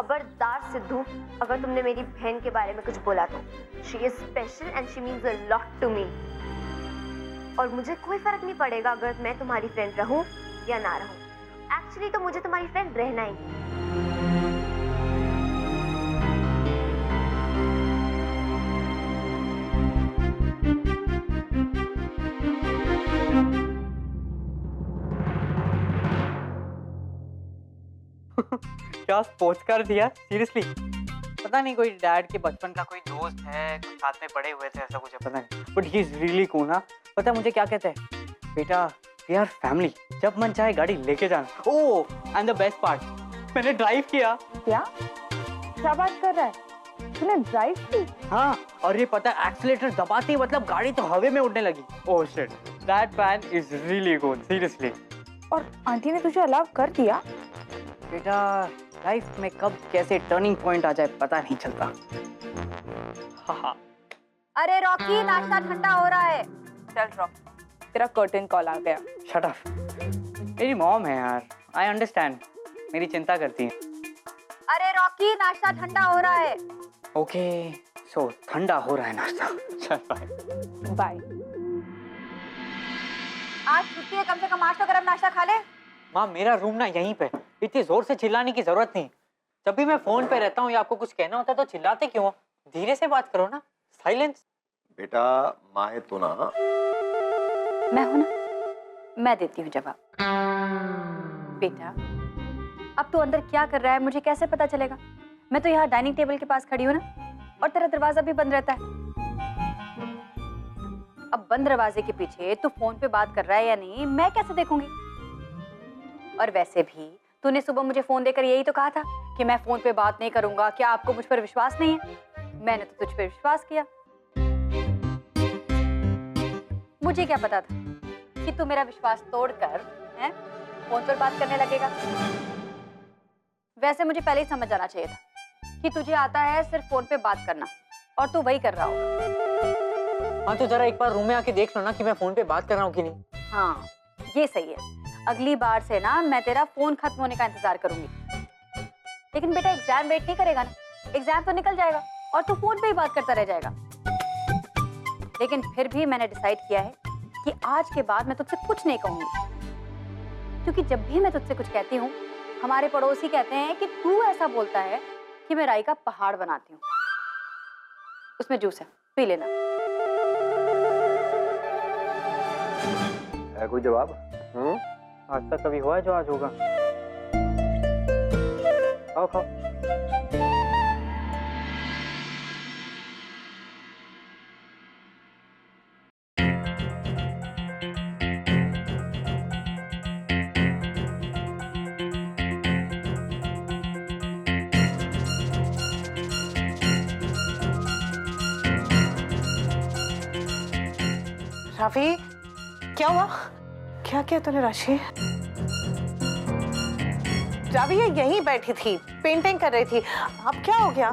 खबरदार सिद्धू, अगर तुमने मेरी बहन के बारे में कुछ बोला तो। She is special and she means a lot to me. और मुझे कोई फर्क नहीं पड़ेगा अगर मैं तुम्हारी फ्रेंड रहूं या ना रहूं। एक्चुअली तो मुझे तुम्हारी फ्रेंड रहना ही नहीं। क्या स्पोर्ट्स कार दिया सीरियसली? पता नहीं कोई डैड के बचपन का कोई दोस्त है, कुछ साथ में पढ़े हुए थे, ऐसा कुछ है, पता नहीं। But he is really cool ना। पता है मुझे क्या कहते हैं? बेटा वी आर फैमिली, जब मन चाहे गाड़ी लेके जाना। Oh and the best part, मैंने ड्राइव किया। क्या बात कर रहा है? तूने ड्राइव की? हाँ, और ये पता है एक्सीलेटर दबाते ही मतलब गाड़ी तो हवा में उड़ने लगी। Oh shit, that man is really good seriously. और आंटी ने तुझे अलाउ कर दिया? बेटा लाइफ में कब कैसे टर्निंग पॉइंट आ जाए पता नहीं चलता। हाँ। अरे रॉकी, नाश्ता ठंडा हो रहा है। चल रॉकी, तेरा कर्टन कॉल आ गया। Shut up. मेरी मॉम है यार, आई अंडरस्टैंड, मेरी चिंता करती है। अरे रॉकी, नाश्ता ठंडा हो रहा है। ओके सो ठंडा हो रहा है नाश्ता। चल बाय बाय। आज छुट्टी है, कम से कम आज तो गरम नाश्ता खा ले। माँ मेरा रूम ना यहीं पे, इतनी जोर से चिल्लाने की जरूरत नहीं। जब भी मैं फोन पे रहता हूँ या आपको कुछ कहना होता है तो चिल्लाते क्यों? धीरे से बात करो ना, साइलेंस। बेटा माँ है तो ना। मैं हूं ना, मैं देती हूँ जवाब। बेटा अब तू अंदर क्या कर रहा है मुझे कैसे पता चलेगा? मैं तो यहाँ डाइनिंग टेबल के पास खड़ी हूँ ना, और तेरा दरवाजा भी बंद रहता है। अब बंद दरवाजे के पीछे तू फोन पे बात कर रहा है या नहीं मैं कैसे देखूंगी? और वैसे भी तूने सुबह मुझे फोन देकर यही तो कहा था कि मैं फोन पे बात नहीं करूंगा। क्या आपको मुझ पर विश्वास नहीं है? मैंने तो तुझ पर विश्वास किया। मुझे क्या पता था कि तू मेरा विश्वास तोड़कर हैं फोन पर बात करने लगेगा। वैसे मुझे पहले ही समझ आना चाहिए था कि तुझे आता है सिर्फ फोन पे बात करना, और तू वही कर रहा होगा। हाँ तो जरा एक बार रूम में आके देख लो ना कि मैं फोन पे बात कर रहा हूँ कि नहीं। हाँ ये सही है, अगली बार से ना मैं तेरा फोन खत्म होने का इंतजार करूंगी। लेकिन बेटा एग्जाम वेट नहीं करेगा ना, एग्जाम तो निकल जाएगा और तू फोन पे ही बात करता रह जाएगा। लेकिन फिर भी मैंने डिसाइड किया है कि आज के बाद मैं तुझसे कुछ नहीं कहूंगी, क्योंकि जब भी मैं तुझसे कुछ कहती हूँ हमारे पड़ोसी कहते हैं कि तू ऐसा बोलता है कि मैं राई का पहाड़ बनाती हूँ। उसमें जूस है, पी लेना। है कोई जवाब? आज तक कभी हुआ है जो आज होगा? खाओ खाओ। राफी क्या हुआ? क्या किया तूने राशि? रावी ये यहीं बैठी थी, पेंटिंग कर रही थी। अब क्या हो गया?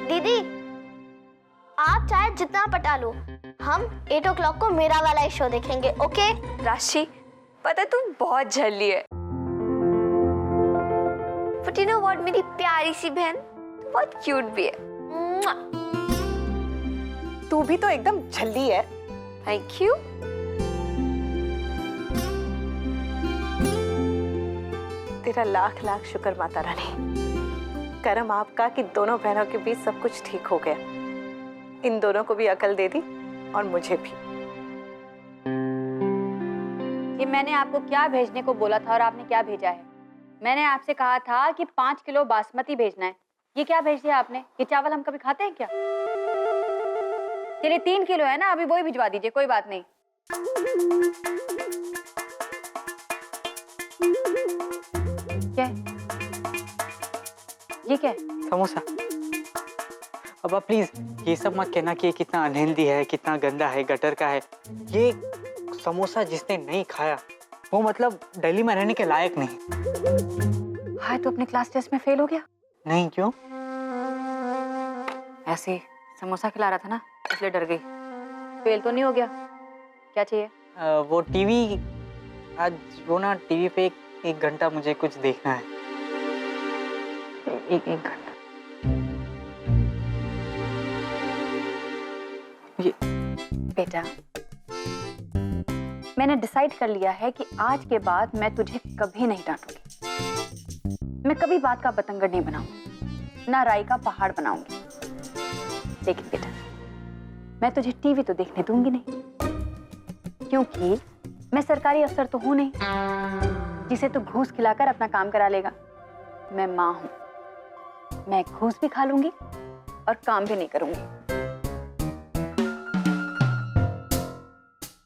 दीदी आप चाहे जितना पटा लो, हम 8 o'clock को मेरा वाला ही शो देखेंगे। ओके राशि, पता है तुम बहुत झल्ली है। But you know what, मेरी प्यारी सी बहन बहुत क्यूट भी है। मुआ। तू भी तो एकदम झल्ली है। Thank you। तेरा लाख लाख शुक्र माता रानी। करम आपका कि दोनों बहनों के बीच सब कुछ ठीक हो गया। इन दोनों को भी अकल दे दी और मुझे भी। कि मैंने आपको क्या भेजने को बोला था और आपने क्या भेजा है? मैंने आपसे कहा था कि 5 किलो बासमती भेजना है। ये क्या भेज दिया आपने? ये चावल हम कभी खाते हैं क्या? चलिए 3 किलो है ना, अभी वही भिजवा दीजिए, कोई बात नहीं। क्या है? ये क्या है? समोसा। अब आप प्लीज ये सब मत कहना कि ये कितना अनहेल्दी है, कितना गंदा है, गटर का है। ये समोसा जिसने नहीं खाया वो मतलब दिल्ली में रहने के लायक नहीं। भाई तू अपने क्लास टेस्ट में फेल हो गया? नहीं, क्यों? ऐसे ही समोसा खिला रहा था ना, इसलिए डर गई। फेल तो नहीं हो गया? क्या चाहिए? वो टीवी, आज वो ना टीवी पे एक घंटा मुझे कुछ देखना है। एक घंटा। ये बेटा, मैंने डिसाइड कर लिया है कि आज के बाद मैं तुझे कभी नहीं डांटूंगी। मैं कभी बात का बतंगड़ नहीं बनाऊंगी, ना राई का पहाड़ बनाऊंगी। लेकिन बेटा, मैं तुझे टीवी तो देखने दूंगी नहीं, क्योंकि मैं सरकारी अफसर तो हूं नहीं जिसे तू घूस खिलाकर अपना काम करा लेगा। मैं माँ हूं, मैं घूस भी खा लूंगी और काम भी नहीं करूंगी।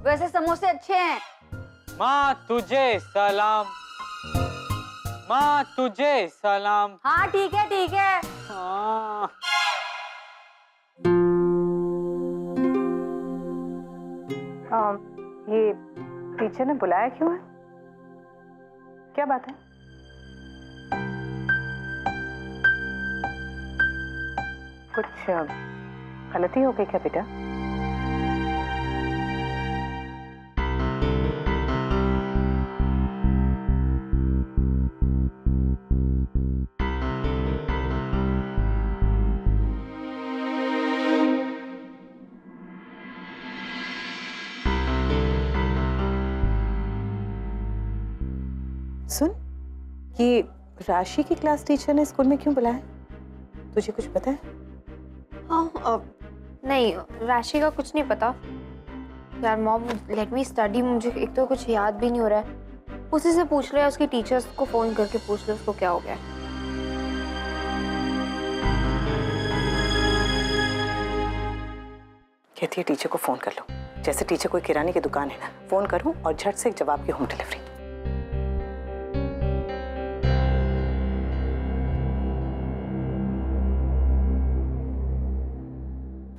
वैसे समोसे अच्छे हैं। माँ तुझे सलाम, माँ तुझे सलाम। हाँ ठीक है ठीक है। हाँ। ये टीचर ने बुलाया क्यों है? क्या बात है? कुछ गलती हो गई क्या बेटा? सुन, ये राशि की क्लास टीचर ने स्कूल में क्यों बुलाया? तुझे कुछ पता है? हाँ, नहीं, राशि का कुछ नहीं पता यार। Mom, let me study. मुझे एक तो कुछ याद भी नहीं हो रहा है। उसी से पूछ ले, उसकी टीचर्स को फोन करके पूछ ले उसको क्या हो गया है। कहती है टीचर को फोन कर लो, जैसे टीचर कोई किराने की दुकान है ना, फोन करूं और झट से एक जवाब की होम डिलीवरी।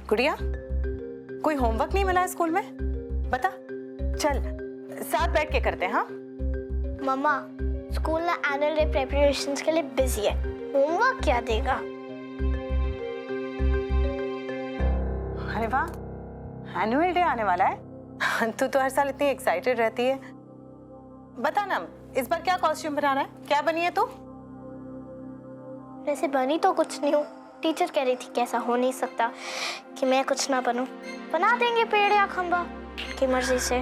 गुड़िया, कोई होमवर्क नहीं मिला है स्कूल में? बता, चल साथ बैठ के करते हैं। हाँ मम्मा, स्कूल ना एनुअल डे प्रिपरेशंस के लिए बिजी है, होमवर्क क्या देगा? अरे वाह, एनुअल डे आने वाला है। तू तो हर साल इतनी एक्साइटेड रहती है। बता ना, इस बार क्या कॉस्ट्यूम बनाना है? क्या बनी है तू? वैसे बनी तो कुछ नहीं हूँ, टीचर कह रही थी कि ऐसा हो नहीं सकता कि मैं कुछ ना बनूं। बना देंगे पेड़ या खंबा की मर्जी से।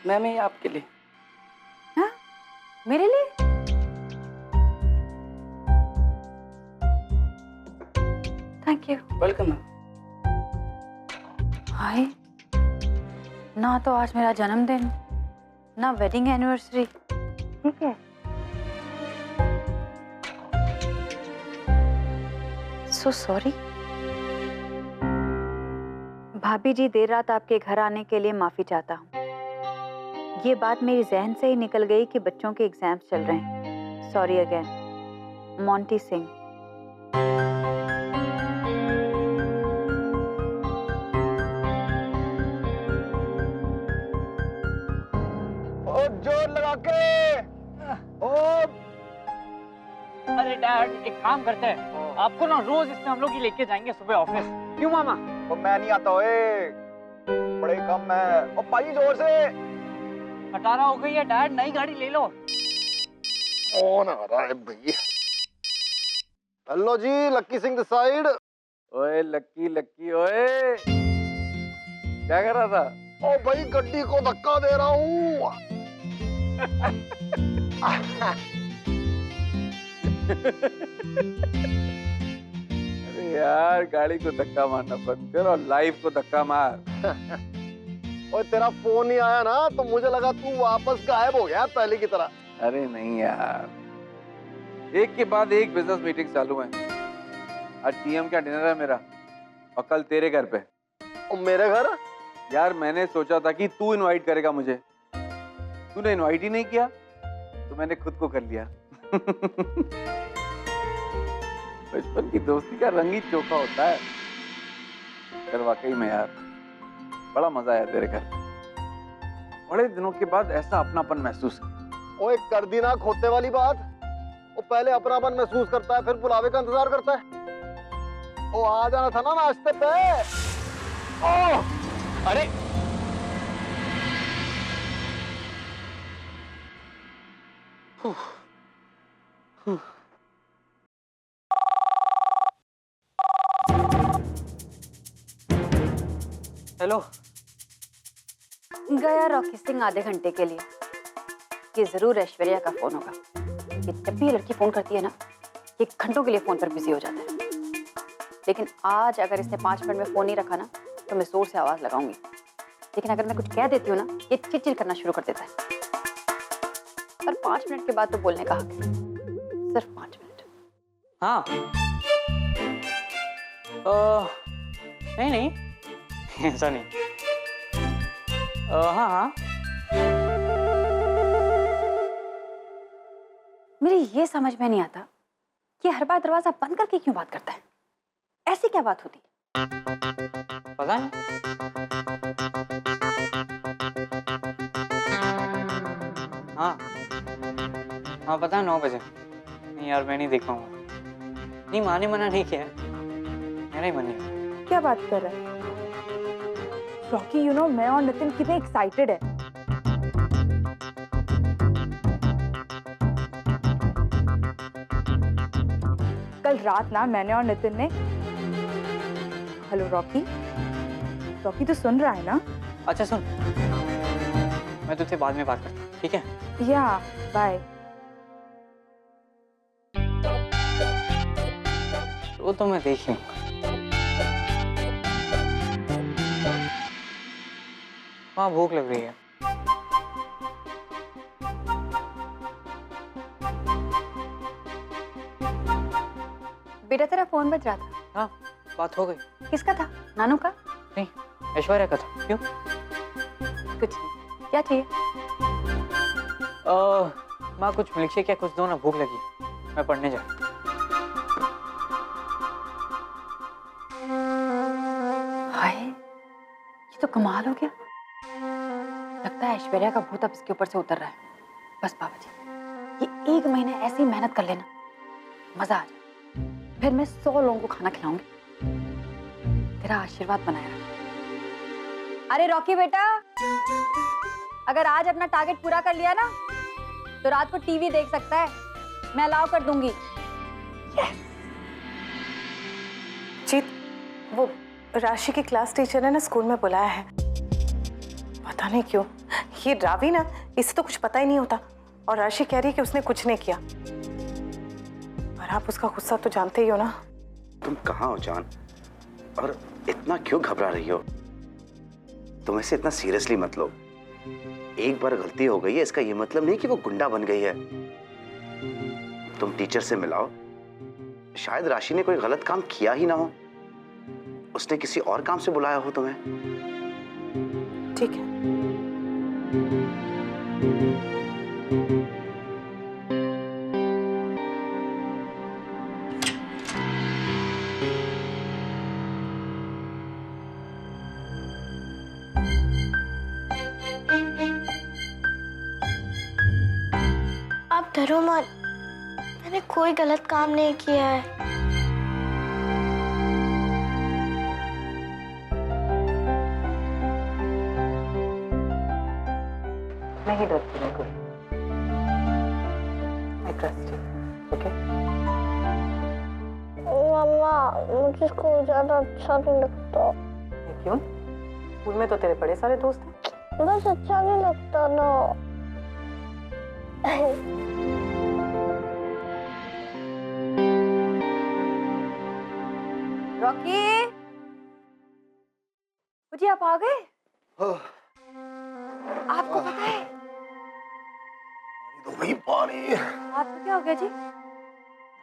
मैम, ये आपके लिए। हाँ? मेरे लिए? Thank you. Welcome ma'am. Hi, ना तो आज मेरा जन्मदिन, ना वेडिंग एनिवर्सरी। ठीक है, सो सॉरी। भाभी जी, देर रात आपके घर आने के लिए माफी चाहता हूँ। ये बात मेरी जहन से ही निकल गई कि बच्चों के एग्जाम्स चल रहे हैं। Sorry again. मोंटी सिंह। जोर लगा के। ओ अरे डैड, एक काम करते हैं, आपको ना रोज इसमें हम लोग ही लेके जाएंगे सुबह ऑफिस। क्यों मामा? तो मैं नहीं आता ओए, बड़े कम है। ओ पाई जोर से। 18 हो गई है डैड, नई गाड़ी ले लो। कौन आ रहा है भैया? हेलो जी, लक्की सिंह दिस साइड। ओए लक्की लक्की, ओए क्या कर रहा था? ओ भाई, गड्डी को धक्का दे रहा हूँ। अरे यार, गाड़ी को धक्का मारना बंद कर और लाइफ को धक्का मार। ओए, तेरा फोन नहीं आया ना, तो मुझे लगा तू वापस गायब हो गया पहले की तरह। अरे नहीं यार, एक के बाद एक बिजनेस मीटिंग चालू है। आज टीएम का डिनर है मेरा, और कल तेरे घर पे। ओ मेरे घर? यार मैंने सोचा था कि तू इनवाइट करेगा मुझे, तूने इनवाइट ही नहीं किया, तो मैंने खुद को कर लिया। बचपन की दोस्ती का रंग ही चोखा होता है। यार वाकई में यार बड़ा मजा आया तेरे घर। बड़े दिनों के बाद ऐसा अपनापन महसूस किया। ओए कर दी ना खोते वाली बात। वो पहले अपनापन महसूस करता है, फिर बुलावे का इंतजार करता है। ओ आ जाना था ना नाश्ते पे। ओह अरे हेलो। गया रॉकी सिंह आधे घंटे के लिए। ये जरूर ऐश्वर्या का फोन होगा। ये जब भी ये लड़की फोन करती है ना, ये घंटों के लिए फोन पर बिजी हो जाता है। लेकिन आज अगर इसने 5 मिनट में फोन नहीं रखा ना, तो मैं जोर से आवाज लगाऊंगी। लेकिन अगर मैं कुछ कह देती हूँ ना, ये चिड़चिड़ करना शुरू कर देता है। पर 5 मिनट के बाद तो बोलने का हक है, सिर्फ 5 मिनट। हाँ नहीं नहीं ऐसा नहीं। हाँ हाँ मेरी ये समझ में नहीं आता कि हर बार दरवाजा बंद करके क्यों बात करता है। ऐसी क्या बात होती है? पता नहीं। हाँ हाँ पता है 9 बजे। नहीं यार मैं नहीं देख पाऊंगा। नहीं माँ ने मना नहीं किया है, मेरा ही मन नहीं। क्या बात कर रहा है रॉकी? यू नो मैं और नितिन कितने एक्साइटेड है। कल रात ना मैंने और नितिन ने। हेलो रॉकी, रॉकी तो सुन रहा है ना? अच्छा सुन, मैं तुझसे बाद में बात करता हूँ, ठीक है? या बाय। वो तो मैं देख लूंगा। वहाँ भूख लग रही है। बेटा तेरा फोन बज रहा था। हाँ बात हो गई। किसका था? नानू का? नहीं ऐश्वर्या का था। क्यों? कुछ नहीं। क्या चाहिए? माँ कुछ मिल्कशेक या कुछ दो ना, भूख लगी। मैं पढ़ने जा। हाय ये तो कमाल हो गया। लगता है ऐश्वर्या का भूत अब इसके ऊपर से उतर रहा है। बस बाबा जी, ये 1 महीने ऐसी मेहनत कर लेना, मजा आ जाए। फिर मैं 100 लोगों को खाना खिलाऊंगी। तेरा आशीर्वाद बनाए रख। अरे रॉकी बेटा, अगर आज अपना टारगेट पूरा कर लिया ना, तो रात को टीवी देख सकता है, मैं अलाउ कर दूंगी। जीत, वो राशि की क्लास टीचर ने ना स्कूल में बुलाया है। पता नहीं क्यों ये रावी ना, इसे तो कुछ पता ही नहीं होता, और राशि कह रही है कि उसने कुछ नहीं किया। और आप उसका गुस्सा तो जानते ही हो ना। तुम कहाँ हो जान, और इतना क्यों घबरा रही हो? तुम ऐसे इतना सीरियसली मत लो। एक बार गलती हो गई है, इसका ये मतलब नहीं कि वो गुंडा बन गई है। तुम टीचर से मिलाओ, शायद राशि ने कोई गलत काम किया ही ना हो, उसने किसी और काम से बुलाया हो तुम्हें। ठीक है। आप डरो मत, मैंने कोई गलत काम नहीं किया है। नहीं डरती मैं कोई। I trust you, okay? मम्मा मुझे स्कूल जाना अच्छा नहीं लगता। ये क्यों? स्कूल में तो तेरे बड़े सारे दोस्त हैं। बस अच्छा नहीं लगता ना। रॉकी, मुझे आप आ गए? आपको पता है तो भाई पानी। आपको क्या हो गया जी?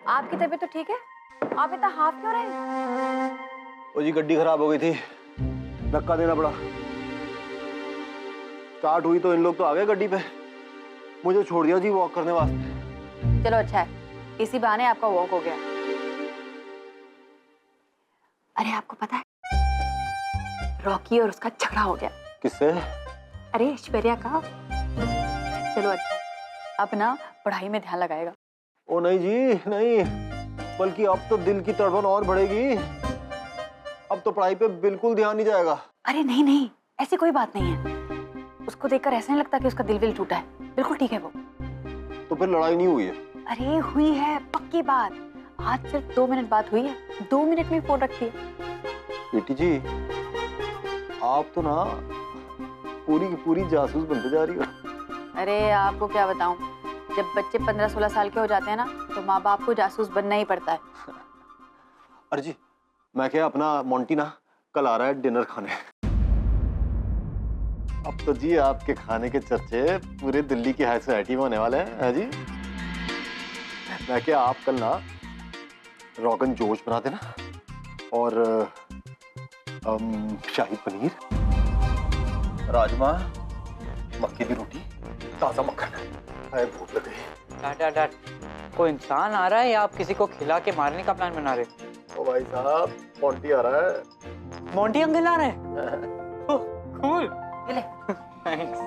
आपकी तबीयत तो ठीक है? आप इतना हाफ क्यों रहे? वो जी गड्डी खराब हो गई थी, धक्का देना पड़ा। स्टार्ट हुई तो इन लोग तो आ गए गड्डी पे, मुझे छोड़ दिया जी वॉक करने वास्ते। चलो अच्छा है, इसी बहाने आपका वॉक हो गया। अरे आपको पता है रॉकी और उसका झगड़ा हो गया। किससे? अरे ऐश्वर्या का। चलो अच्छा, अब ना पढ़ाई में ध्यान लगाएगा। ओ नहीं जी नहीं, बल्कि अब तो दिल की तड़पन और बढ़ेगी। अब तो पढ़ाई पे बिल्कुल ध्यान नहीं जाएगा। अरे नहीं नहीं, ऐसी कोई बात नहीं है। उसको देखकर ऐसा नहीं लगता कि उसका दिल विल टूटा है। बिल्कुल ठीक है वो। तो फिर लड़ाई नहीं हुई है? अरे हुई है, पक्की बात। आज सिर्फ 2 मिनट बात हुई है, 2 मिनट में फोन रखती है। बेटी जी, आप तो ना पूरी की पूरी जासूस बनते जा रही हो। अरे आपको क्या बताऊं, जब बच्चे 15-16 साल के हो जाते हैं ना तो माँ बाप को जासूस बनना ही पड़ता है। अरे जी, मैं क्या अपना मोंटी ना कल आ रहा है डिनर खाने। अब तो जी आपके खाने के चर्चे पूरे दिल्ली की हाई सोसाइटी में होने वाले हैं जी। मैं क्या आप कल ना रोगन जोश बना देना और शाही पनीर, राजमा, मक्की की रोटी, ताजा मक्खन। हाय भूख लग गई। डैड, कोई इंसान आ रहा है या आप किसी को खिला के मारने का प्लान बना रहे हो? ओ भाई साहब, मोंटी आ रहा है। मोंटी अंकल आ रहे हैं? ओह, कूल। थैंक्स।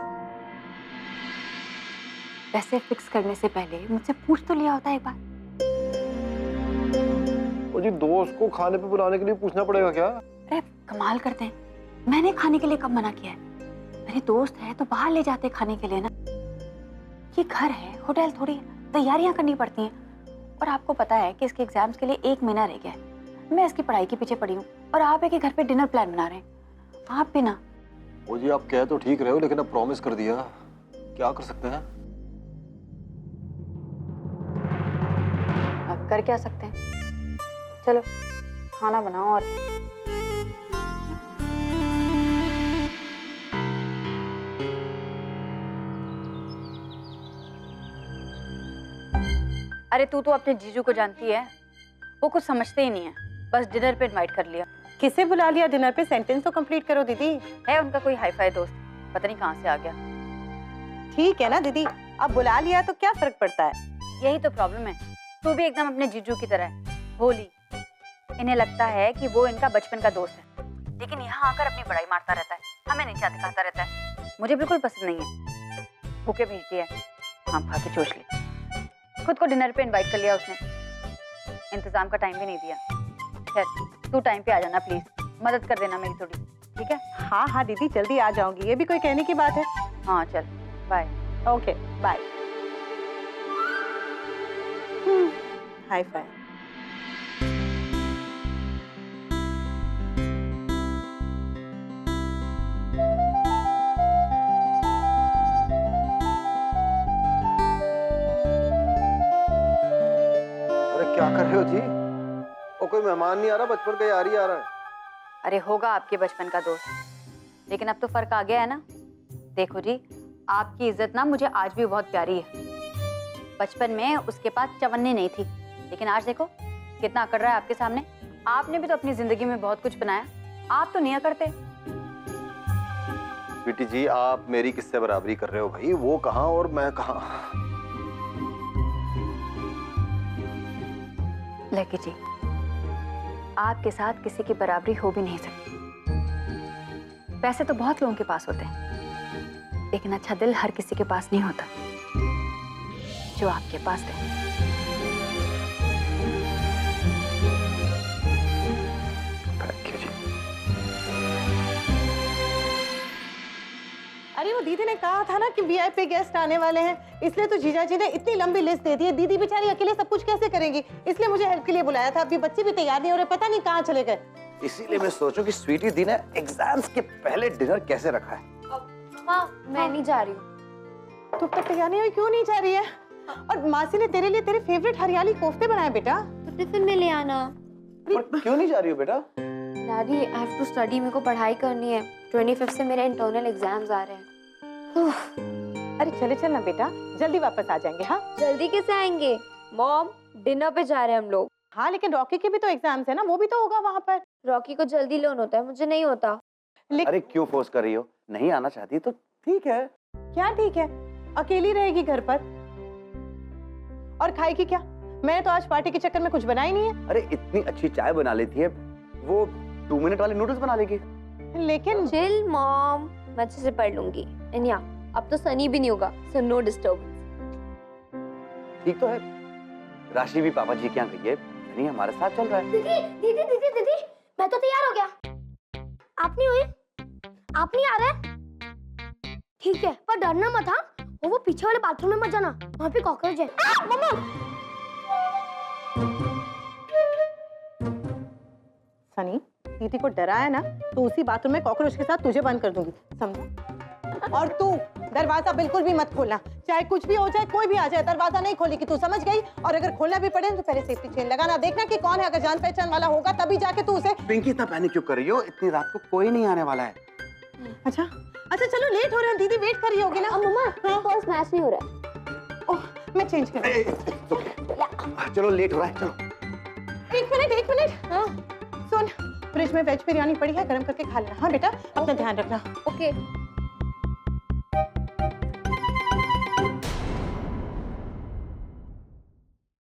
पैसे फिक्स करने से पहले मुझसे पूछ तो लिया होता एक बार। ओ जी, दोस्त को खाने पे बुलाने के लिए पूछना पड़ेगा क्या? अरे कमाल करते हैं, मैंने खाने के लिए कब मना किया है? मेरे दोस्त है तो बाहर ले जाते खाने के लिए ना। ये घर है, होटल थोड़ी है, तैयारियां करनी पड़ती हैं। और आपको पता है कि इसके एग्जाम्स के लिए 1 महीना रह गया है। मैं इसकी पढ़ाई के पीछे पड़ी हूँ और आप एक घर पे डिनर प्लान बना रहे हैं। आप भी ना। ओ जी, आप कह तो ठीक रहे हो, लेकिन अब प्रॉमिस कर दिया, क्या कर सकते हैं? अब कर क्या सकते हैं? चलो खाना बनाओ। और अरे तू तो अपने जीजू को जानती है, वो कुछ समझते ही नहीं है, बस डिनर पे इनवाइट कर लिया। किसे बुला लिया डिनर पे? सेंटेंस तो कंप्लीट करो दीदी। है उनका कोई हाई फाई दोस्त, पता नहीं कहाँ से आ गया। ठीक है ना दीदी, अब बुला लिया तो क्या फर्क पड़ता है? यही तो प्रॉब्लम है, तू भी एकदम अपने जीजू की तरह है, भोली। इन्हें लगता है कि वो इनका बचपन का दोस्त है, लेकिन यहाँ आकर अपनी बड़ाई मारता रहता है, हमें नीचा दिखाता रहता है। मुझे बिल्कुल पसंद नहीं है। भूखे भेज दिया है, हाँ खा के चोच ली। खुद को डिनर पे इनवाइट कर लिया उसने, इंतजाम का टाइम भी नहीं दिया। खैर तू टाइम पे आ जाना प्लीज, मदद कर देना मेरी थोड़ी, ठीक है? हाँ हाँ दीदी, जल्दी आ जाऊंगी, ये भी कोई कहने की बात है? हाँ चल bye. Okay bye. High five. अरे क्या कर रहे हो जी? ओ कोई मेहमान नहीं आ रहा, बचपन का यारी आ रहा है। अरे होगा आपके बचपन का दोस्त, लेकिन अब तो फर्क आ गया है ना। देखो जी, आपकी इज्जत ना मुझे आज भी बहुत प्यारी है। बचपन में उसके पास चवन्नी नहीं थी, लेकिन आज देखो कितना अकड़ रहा है आपके सामने। आपने भी तो अपनी जिंदगी में बहुत कुछ बनाया, आप तो नहीं करते। बेटी जी, आप मेरी किससे बराबरी कर रहे हो भाई? वो कहाँ और मैं कहाँ? लकी जी, आपके साथ किसी की बराबरी हो भी नहीं सकती। पैसे तो बहुत लोगों के पास होते हैं, लेकिन अच्छा दिल हर किसी के पास नहीं होता जो आपके पास है। थैंक यू जी। अरे वो दीदी ने कहा था ना कि वीआईपी गेस्ट आने वाले हैं, इसलिए तो जीजा जी ने इतनी लंबी लिस्ट दे दी है। दीदी बेचारी अकेले सब कुछ कैसे करेंगी, इसलिए मुझे हेल्प के लिए बुलाया था। अभी बच्चे भी तैयार नहीं हो रहे, पता नहीं कहाँ चले गए। इसीलिए मैं सोचूं कि स्वीटी दी ने एग्जाम्स के पहले डिनर कैसे रखा है। माँ मैं नहीं जा रही हूँ। तब तक तैयार नहीं हुई, क्यों नहीं जा रही है? और मासी ने तेरे लिए तेरे फेवरेट हरियाली कोफ्ते बनाए बेटा। तो टिफिन में ले आना। क्यों नहीं जा रही हो बेटा? Daddy I have to study, मेरे को पढ़ाई करनी है। 25 से मेरे इंटरनल एग्जाम्स आ रहे हैं। अरे चले चल ना बेटा, जल्दी वापस आ जाएंगे। हाँ जल्दी कैसे आएंगे मॉम? डिनर पे जा रहे हैं हम लोग। हाँ लेकिन रॉकी के भी तो एग्जाम्स है ना, वो भी तो होगा वहाँ पर। रॉकी को जल्दी लोन होता है, मुझे नहीं होता। अरे क्यों फोर्स कर रही हो? नहीं आना चाहती तो ठीक है। क्या ठीक है? अकेली रहेगी घर पर और खाएगी क्या? मैंने तो आज पार्टी के चक्कर में कुछ बनाई नहीं है। अरे इतनी अच्छी चाय बना लेती है वो। 2 मिनट वाले नूडल्स बना लेगी। लेकिन चिल मॉम, मैं अच्छे से पढ़ लूंगी। एंड या अब तो सनी भी नहीं होगा, सो नो डिस्टर्बेंस। ठीक तो है, राशि भी पापा जी के यहाँ गई है, नहीं हमारे साथ चल रहा है। दीदी दीदी दीदी दीदी, मैं तो तैयार हो गया। आप नहीं हुई? आप नहीं आ रहे? ठीक है, पर डरना मत हाँ। वो पीछे वाले बाथरूम में मत जाना, वहाँ पे कॉकरोच है। मम्मा। सनी, दीदी को डराया ना तो उसी बाथरूम में कॉकरोच के साथ तुझे बंद कर दूंगी, समझा? और तू दरवाजा बिल्कुल भी मत खोलना, चाहे कुछ भी हो जाए, कोई भी आ जाए, दरवाजा नहीं खोलेगी, तू समझ गई? और अगर खोलना भी पड़े तो पहले सेफ्टी चेन लगाना, देखना कि कौन है, अगर जान पहचान वाला होगा तभी जाके तू उसे। पिंकी इतना पैनिक क्यों कर रही हो? इतनी रात को कोई नहीं आने वाला है। अच्छा अच्छा चलो, लेट हो रहे हैं, दीदी वेट कर रही होगी ना। मम्मा फर्स्ट मैच नहीं हो रहा है। ओह, मैं चेंज कर। चलो लेट हो रहा है, चलो। एक मिनट। हाँ सुन, फ्रिज में वेज बिरयानी पड़ी है, गर्म करके खा लेना। हाँ बेटा, अपना ध्यान रखना। ओके